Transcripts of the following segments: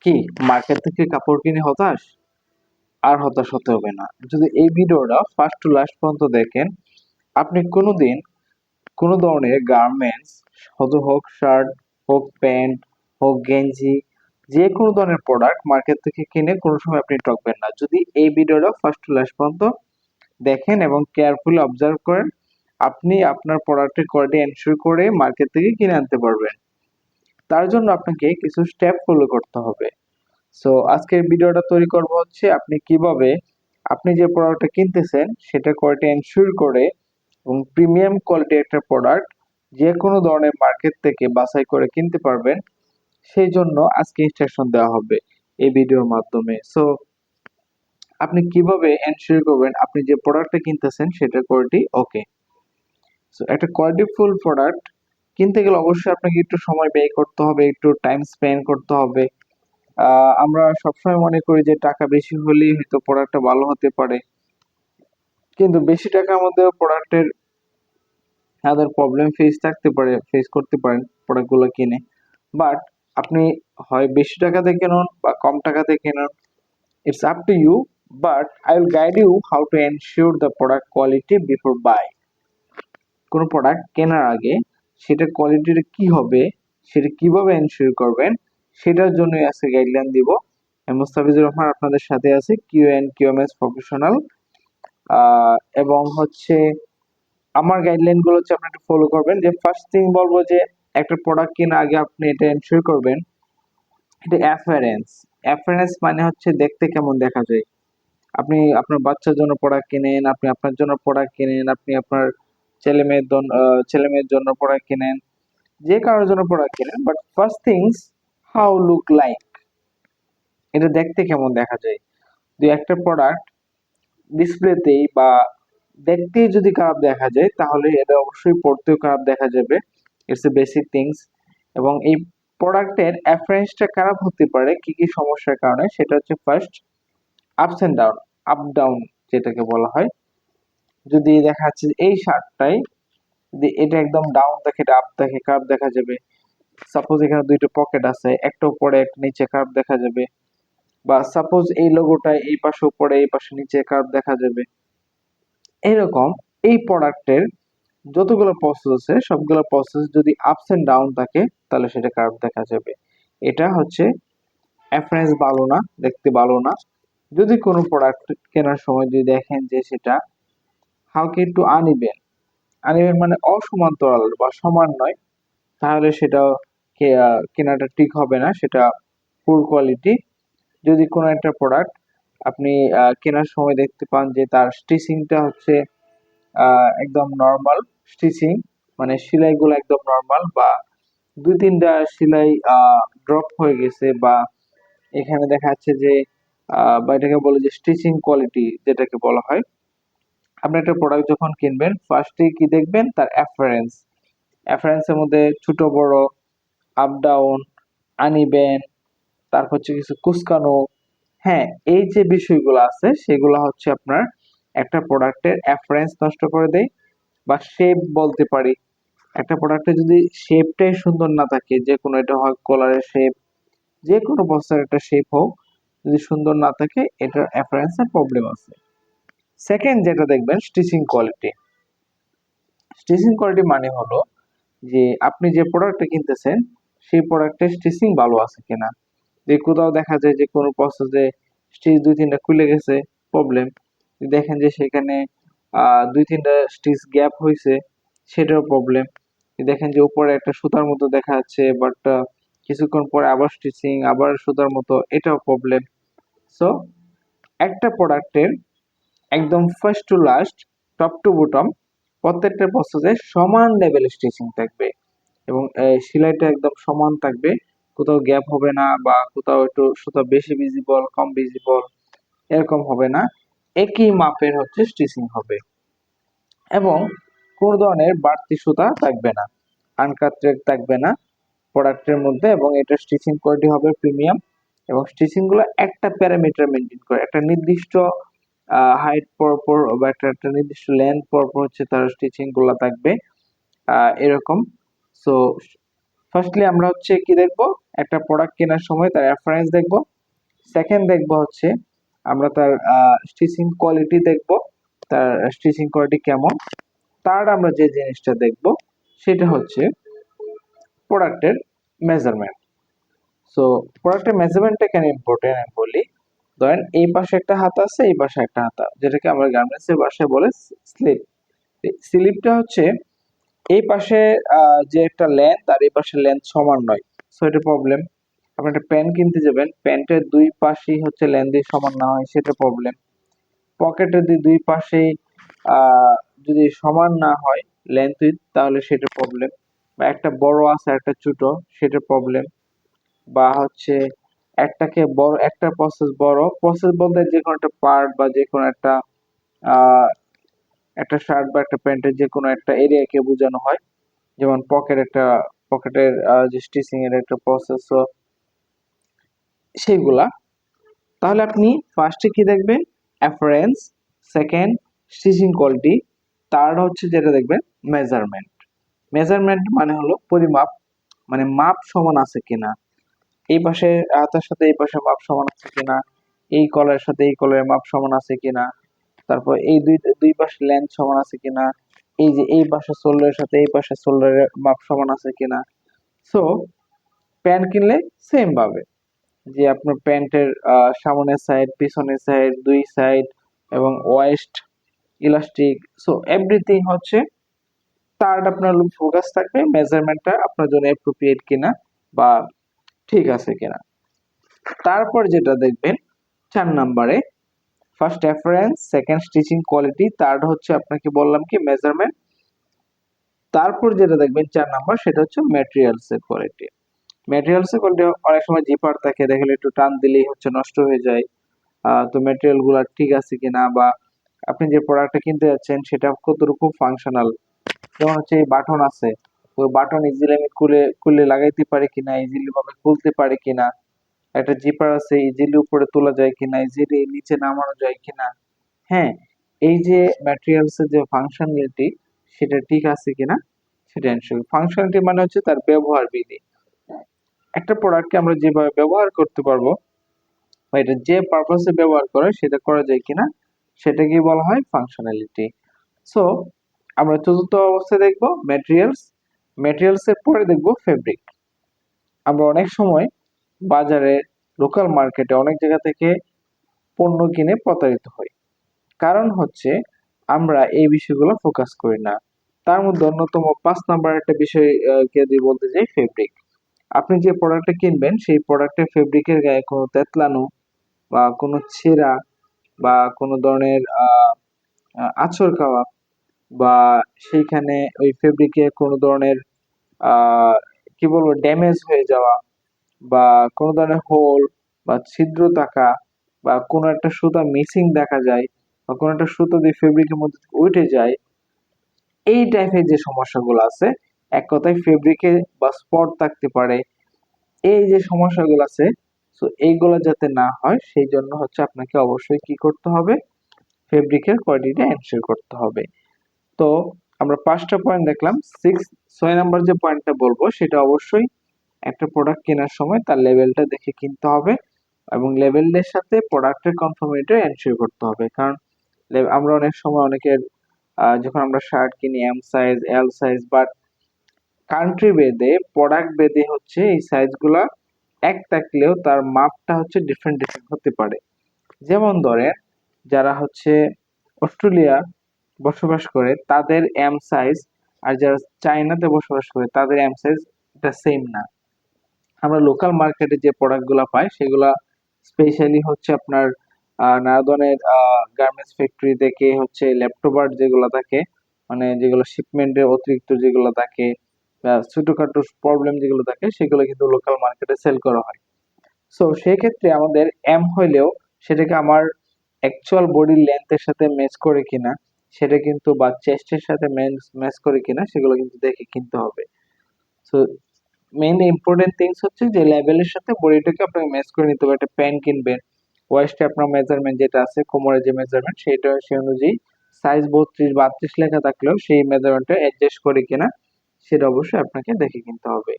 কি মার্কেট থেকে কাপড় কিনে হতাশ? আর হতাশ হতে হবে না। যদি এই ভিডিওটা ফার্স্ট টু লাস্ট পর্যন্ত দেখেন, আপনি কোনোদিন কোনো ধরনের গার্মেন্টস হোক শার্ট, হোক প্যান্ট, হোক গেঞ্জি, যে কোনো ধরনের প্রোডাক্ট মার্কেট থেকে কিনে কোনো সময় আপনি ঠকবেন না। যদি এই ভিডিওটা ফার্স্ট টু লাস্ট পর্যন্ত দেখেন এবং কেয়ারফুলি অবজার্ভ করেন, আপনি আপনার প্রোডাক্টের কোয়ালিটি এনশিওর করে মার্কেট থেকে কিনে আনতে পারবেন। তার জন্য আপনাকে কিছু স্টেপ ফলো করতে হবে। সো আজকের ভিডিওটা তৈরি করব হচ্ছে আপনি কিভাবে আপনি যে প্রোডাক্টটা কিনতেছেন সেটা কোয়ালিটি এনশিওর করে এবং প্রিমিয়াম কোয়ালিটির একটা প্রোডাক্ট যে কোনো ধরনের মার্কেট থেকে বাছাই করে কিনতে পারবেন, সেই জন্য আজকে ইনস্ট্রাকশন দেওয়া হবে এই ভিডিওর মাধ্যমে। সো আপনি কিভাবে এনশিওর করবেন আপনি যে প্রোডাক্টটা কিনতেছেন সেটার কোয়ালিটি ওকে। সো একটা কোয়ালিটিফুল প্রোডাক্ট কিনতে গেলে অবশ্যই আপনাকে একটু সময় ব্যয় করতে হবে, একটু টাইম স্পেন্ড করতে হবে। আমরা সবসময় মনে করি যে টাকা বেশি হলেই হয়তো প্রোডাক্টটা ভালো হতে পারে, কিন্তু বেশি টাকার মধ্যেও প্রোডাক্টের আদার প্রবলেম ফেস করতে পারেন প্রোডাক্টগুলো কিনে। বাট আপনি হয় বেশি টাকাতে কিনুন বা কম টাকাতে কিনুন, it's up to you. But I will guide you how to ensure the product quality before buy. কোনো প্রোডাক্ট কেনার আগে সেটার কোয়ালিটিটা কি হবে, সেটা কিভাবে এনশিওর করবেন, সেটার জন্যই আজকে গাইডলাইন দিব। আমি মুস্তাফিজুর রহমান আপনাদের সাথে আছি, কিউএমএস প্রফেশনাল। এবং হচ্ছে আমার গাইডলাইন গুলো হচ্ছে আপনি একটু ফলো করবেন। যে ফার্স্ট থিং বলবো যে একটা প্রোডাক্ট কেনার আগে আপনি এটা এনশিওর করবেন, এটা অ্যাপিয়ারেন্স। অ্যাপিয়ারেন্স মানে হচ্ছে দেখতে কেমন দেখা যায়। আপনি আপনার বাচ্চার জন্য প্রোডাক্ট কিনেন, আপনি আপনার জন্য প্রোডাক্ট কিনেন, আপনি আপনার ছেলে মেয়ের জন্য প্রোডাক্ট কিনেন, যে কারোর জন্য প্রোডাক্ট কিনেন, but first things how look like, এটা দেখতে কেমন দেখা যায়। দুই একটা প্রোডাক্ট ডিসপ্লেতেই বা দেখতেই যদি খারাপ দেখা যায় তাহলে এটা অবশ্যই পড়তেও খারাপ দেখা যাবে। It's a basic things. এবং এই প্রোডাক্টের অ্যাপিয়ারেন্সটা খারাপ হতে পারে কি কি সমস্যার কারণে, সেটা হচ্ছে first ups and down, up down যেটাকে বলা হয়। যদি দেখা যাচ্ছে এই শার্টটাই যদি এটা একদম ডাউন দেখে, এটা আপ দেখে খারাপ দেখা যাবে। সাপোজ এখানে দুইটা পকেট আছে, একটা উপরে একটা নিচে খারাপ দেখা যাবে। বা সাপোজ এই লোগোটা এই পাশে উপরে এই পাশে নিচে খারাপ দেখা যাবে। এরকম এই প্রোডাক্টের যতগুলো প্রসেস আছে সবগুলো প্রসেস যদি আপস এন্ড ডাউন থাকে তাহলে সেটা খারাপ দেখা যাবে। এটা হচ্ছে অ্যাপিয়ারেন্স ভালো না, দেখতে ভালো না। যদি কোনো প্রোডাক্ট কেনার সময় যদি দেখেন যে সেটা হালকা একটু আনইভেন, আনইভেন মানে অসমান্তরাল বা সমান নয়, তাহলে সেটা কেনাটা ঠিক হবে না, সেটা পুর কোয়ালিটি। যদি কোনো একটা প্রোডাক্ট আপনি কেনার সময় দেখতে পান যে তার স্টিচিংটা হচ্ছে একদম নর্মাল স্টিচিং, মানে সেলাইগুলো একদম নর্মাল, বা দুই তিনটা সেলাই ড্রপ হয়ে গেছে, বা এখানে দেখা যাচ্ছে যে বা এটাকে বলে যে স্টিচিং কোয়ালিটি যেটাকে বলা হয়। আপনি একটা প্রোডাক্ট যখন কিনবেন ফার্স্টেই কি দেখবেন, তার অ্যাপিয়ারেন্স। অ্যাপিয়ারেন্সের মধ্যে ছোট বড়, আপ ডাউন, আনইভেন, তারপর হচ্ছে কিছু কুঁচকানো। হ্যাঁ, এই যে বিষয়গুলো আছে সেগুলো হচ্ছে আপনার একটা প্রোডাক্টের অ্যাপিয়ারেন্স নষ্ট করে দেয়, বা শেপ বলতে পারি। একটা প্রোডাক্টের যদি শেপটাই সুন্দর না থাকে, যে কোনো এটা হয় কলারের শেপ, যে কোনো বস্তার একটা শেপ হোক, যদি সুন্দর না থাকে এটার অ্যাপিয়ারেন্সের প্রবলেম আছে। সেকেন্ড যেটা দেখবেন স্টিচিং কোয়ালিটি। স্টিচিং কোয়ালিটি মানে হলো যে আপনি যে প্রোডাক্টটা কিনতেছেন সেই প্রোডাক্টের স্টিচিং ভালো আছে কিনা। যে কোথাও দেখা যায় যে কোনো প্রসেসে স্টিচ দুই তিনটা খুলে গেছে, প্রবলেম। দেখেন যে সেখানে দুই তিনটা স্টিচ গ্যাপ হয়েছে, সেটাও প্রবলেম। দেখেন যে উপরে একটা সুতার মতো দেখা যাচ্ছে, বাট কিছুক্ষণ পরে আবার স্টিচিং আবার সুতার মতো, এটাও প্রবলেম। সো একটা প্রোডাক্টের একদম first to last, top to bottom প্রত্যেকটা প্রসেসে সমান লেভেল স্টিচিং থাকবে এবং সেলাইটা একদম সমান থাকবে, কোথাও গ্যাপ হবে না বা কোথাও একটু সুতা বেশি ভিজিবল কম ভিজিবল এরকম হবে না, একই মাপের হচ্ছে স্টিচিং হবে। এবং কোনো ধরনের বাড়তি সুতা থাকবে না, আনকাট থ্রেড থাকবে না প্রোডাক্টের মধ্যে, এবং এটা স্টিচিং কোয়ালিটি হবে প্রিমিয়াম। এবং স্টিচিং গুলো একটা প্যারামিটার মেনটেন করে, একটা নির্দিষ্ট হাইট পরপর বা একটা নির্দিষ্ট লেন্থ পরপর হচ্ছে তার স্টিচিং গুলো থাকবে এরকম। সো ফার্স্টলি আমরা হচ্ছে কি দেখবো, একটা প্রোডাক্ট কেনার সময় তার রেফারেন্স দেখব। সেকেন্ড দেখব হচ্ছে আমরা তার স্টিচিং কোয়ালিটি দেখব, তার স্টিচিং কোয়ালিটি কেমন। থার্ড আমরা যে জিনিসটা দেখব সেটা হচ্ছে প্রোডাক্টের মেজারমেন্ট। সো প্রোডাক্টের মেজারমেন্টটা কেন ইম্পর্টেন্ট আমি বলি। ধরেন এই পাশে একটা হাতা আছে, এই পাশে একটা হাতা, যেটাকে আমরা গার্মেন্টসের ভাষায় বলে স্লিপ। স্লিপটা হচ্ছে এই পাশে যে একটা লেন্থ আর এই পাশে লেন্থ সমান নয়, সো এটা প্রবলেম। আপনি একটা প্যান্ট কিনতে যাবেন, প্যান্টের দুই পাশেই হচ্ছে লেন্থ সমান না হয়, সেটা প্রবলেম। পকেটের দুই পাশেই আহ যদি সমান না হয় লেন্থ উইথ, তাহলে সেটা প্রবলেম। বা একটা বড় আছে একটা ছোট, সেটা প্রবলেম। বা হচ্ছে একটাকে বড়, একটা প্রসেস বড়, প্রসেস বলতে যে কোনো একটা পার্ট বা যে কোনো একটা আহ একটা শার্ট বা একটা প্যান্টের যে কোনো একটা এরিয়াকে বোঝানো হয়। যেমন পকেটের যে স্টিচিং এর একটা প্রসেস, সেইগুলা। তাহলে আপনি ফার্স্টে কি দেখবেন? অ্যাফারেন্স, সেকেন্ড স্টিচিং কোয়ালিটি, থার্ড হচ্ছে যেটা দেখবেন মেজারমেন্ট। মেজারমেন্ট মানে হলো পরিমাপ, মানে মাপ সমান আছে কিনা, এই পাশে হাতার সাথে এই পাশে মাপ সমান আছে কিনা, এই কলারের সাথে এই কলারের মাপ সমান আছে কিনা, তারপর এই দুই পাশে লেন্থ সমান আছে কিনা, এই যে এই পাশে শোল্ডারের সাথে এই পাশে শোল্ডারের মাপ সমান আছে কিনা। সো প্যান্ট কিনলে সেম ভাবে যে আপনার প্যান্টের সামনের সাইড, পিছনের সাইড, দুই সাইড এবং ওয়েস্ট, ইলাস্টিক, সো এভরিথিং হচ্ছে তার আপনার ফোকাস থাকবে মেজারমেন্টটা আপনার জন্য অ্যাপ্রোপ্রিয়েট কিনা বা ঠিক আছে কিনা। তারপর যেটা দেখবেন 4 নম্বরে, first reference, second stitching quality, third হচ্ছে আপনাকে বললাম কি মেজারমেন্ট। তারপর যেটা দেখবেন 4 নাম্বার, সেটা হচ্ছে ম্যাটেরিয়ালস এর কোয়ালিটি। ম্যাটেরিয়ালস এর কোয়ালিটি অনেক সময় জিপার থাকে, দেখলে একটু টান দিলেই হচ্ছে নষ্ট হয়ে যায়। তো ম্যাটেরিয়াল গুলা ঠিক আছে কিনা, বা আপনি যে প্রোডাক্টটা কিনতে যাচ্ছেন সেটা কতটুকু ফাংশনাল। যেমন হচ্ছে এই বাটন আছে, ওই বাটন ইজিলি আমি খুলে খুলে লাগাইতে পারি কিনা, ইজিলি ভাবে খুলতে পারি কিনা। একটা জিপার আছে, ইজিলি উপরে তোলা যায় কিনা, ইজিলি নিচে নামানো যায় কিনা। হ্যাঁ, এই যে ম্যাটেরিয়ালস এর যে ফাংশনালিটি, সেটা ঠিক আছে কিনা সেটা এনশিওর। ফাংশনালিটি মানে হচ্ছে তার ব্যবহার বিধি। একটা প্রোডাক্টকে আমরা যেভাবে ব্যবহার করতে পারবো বা এটা যে পারপাসে ব্যবহার করে সেটা করা যায় কিনা, সেটাকে বলা হয় ফাংশনালিটি। সো আমরা চতুর্থ অবস্থায় দেখবো ম্যাটেরিয়ালস। ম্যাটেরিয়ালস এর পরে দেখবো ফেব্রিক। আমরা অনেক সময় বাজারে, লোকাল মার্কেটে অনেক জায়গা থেকে পণ্য কিনে প্রতারিত হই। কারণ হচ্ছে আমরা এই বিষয়গুলো ফোকাস করি না। তার মধ্যে অন্যতম 5 নাম্বার একটা বিষয় যদি বলতে চাই, ফেব্রিক। আপনি যে প্রোডাক্টটা কিনবেন সেই প্রোডাক্টের ফেব্রিকের গায়ে কোনো তেতলানো বা কোনো ছেঁড়া বা কোনো ধরনের আঁচড় খাওয়া, বা সেইখানে ওই ফেব্রিকে কোনো ধরনের আহ কি বলবো ড্যামেজ হয়ে যাওয়া, বা কোনো ধরনের হোল বা ছিদ্র থাকা, বা কোনো একটা সুতা মিসিং দেখা যায়, বা কোনো একটা সুতো দিয়ে ফেব্রিকের মধ্যে থেকে উঠে যায়, এই টাইপের যে সমস্যাগুলো আছে, এক কথায় ফেব্রিকে বা স্পট থাকতে পারে, এই যে সমস্যাগুলো আছে, তো এইগুলো যাতে না হয় সেই জন্য হচ্ছে আপনাকে অবশ্যই কি করতে হবে, ফেব্রিকের কোয়ালিটিটা এনশিওর করতে হবে। তো আমরা 5টা পয়েন্ট দেখলাম। 6 নাম্বার যে পয়েন্টটা বলবো সেটা অবশ্যই একটা প্রোডাক্ট কেনার সময় তার লেভেলটা দেখে কিনতে হবে, এবং লেভেলের সাথে প্রোডাক্টের কনফার্মিটি এনশিওর করতে হবে। কারণ আমরা অনেক সময় অনেকের যখন আমরা শার্ট কিনি M size, L size, but country ভেদে, প্রোডাক্ট ভেদে হচ্ছে এই সাইজগুলা এক থাকলেও তার মাপটা হচ্ছে ডিফারেন্ট ডিফারেন্ট হতে পারে। যেমন ধরেন যারা হচ্ছে অস্ট্রেলিয়া বসবাস করে তাদের এম সাইজ, আর যারা চায়নাতে বসবাস করে তাদের এম সাইজ এটা সেম না। আমরা লোকাল মার্কেটে যে প্রোডাক্টগুলো পাই সেগুলা স্পেশালি হচ্ছে আপনার নানা ধরনের গার্মেন্টস ফ্যাক্টরি থেকে হচ্ছে ল্যাপটপার যেগুলো থাকে, মানে যেগুলো শিপমেন্টের অতিরিক্ত যেগুলো থাকে বা ছোটখাটো প্রবলেম যেগুলো থাকে, সেগুলো কিন্তু লোকাল মার্কেটে সেল করা হয়। সো সেক্ষেত্রে আমাদের এম হইলেও সেটাকে আমার অ্যাকচুয়াল বডির লেন্থের সাথে ম্যাচ করে কিনা, সেটা কিন্তু, বা চেস্টের সাথে ম্যাচ করে কিনা, সেগুলো কিন্তু দেখে কিনতে হবে। সো মেইনলি ইম্পর্টেন্ট থিংস হচ্ছে যে লেভেলের সাথে বডিটাকে আপনাকে ম্যাচ করে নিতে হবে। একটা প্যান্ট কিনবেন, ওয়েস্টে আপনার মেজারমেন্ট যেটা আছে, কোমরের যে মেজারমেন্ট সেটা সেই অনুযায়ী সাইজ 32 বা 38 লেখা থাকলেও সেই মেজারমেন্টটা অ্যাডজাস্ট করে কিনা সেটা অবশ্যই আপনাকে দেখে কিনতে হবে।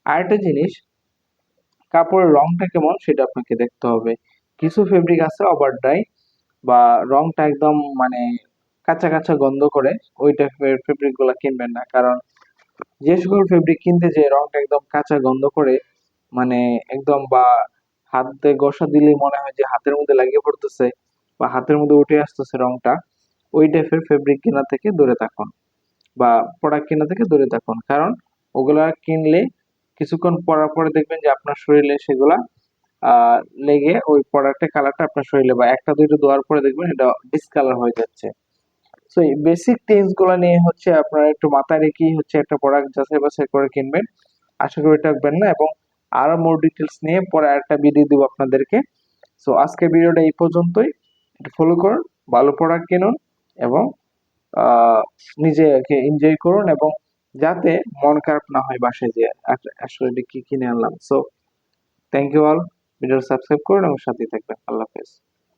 আরেকটা জিনিস, কাপড়ের রংটা কেমন সেটা আপনাকে দেখতে হবে। কিছু ফেব্রিক আছে ওভার ড্রাই বা রংটা একদম মানে কাঁচা কাঁচা গন্ধ করে, ওই টাইপের ফেব্রিক গুলা কিনবেন না। কারণ যে সকল ফেব্রিক কিনতে যে রংটা একদম কাঁচা গন্ধ করে, মানে একদম বা হাতে ঘষা দিলেই মনে হয় যে হাতের মধ্যে লাগিয়ে পড়তেছে বা হাতের মধ্যে উঠে আসতেছে রংটা, ওই টাইপের ফেব্রিক কেনা থেকে দূরে থাকুন বা প্রোডাক্ট কেনা থেকে দূরে থাকুন। কারণ ওগুলা কিনলে কিছুক্ষণ পরার পরে দেখবেন যে আপনার শরীরে সেগুলা আহ লেগে ওই প্রোডাক্টের কালারটা আপনার শরীরে বা একটা দুইটা ধোয়ার পরে দেখবেন এটা ডিসকালার হয়ে যাচ্ছে। সো এই বেসিক টিপস গুলা নিয়ে হচ্ছে আপনারা একটু মাথায় রেখেই হচ্ছে একটা প্রোডাক্ট যাচাই বাছাই করে কিনবেন। আশা করি থাকবেন না, এবং আরো মোর ডিটেলস নিয়ে পরে আরেকটা ভিডিও দিব আপনাদেরকে। সো আজকের ভিডিওটা এই পর্যন্তই। একটু ফলো করুন, ভালো প্রোডাক্ট কিনুন এবং আহ নিজেকে এনজয় করুন, এবং যাতে মন খারাপ না হয় বাসায় যে আসলে এটা কি কিনে আনলাম। So thank you all. Video subscribe করুন এবং সাথেই থাকবেন। আল্লাহ হাফেজ।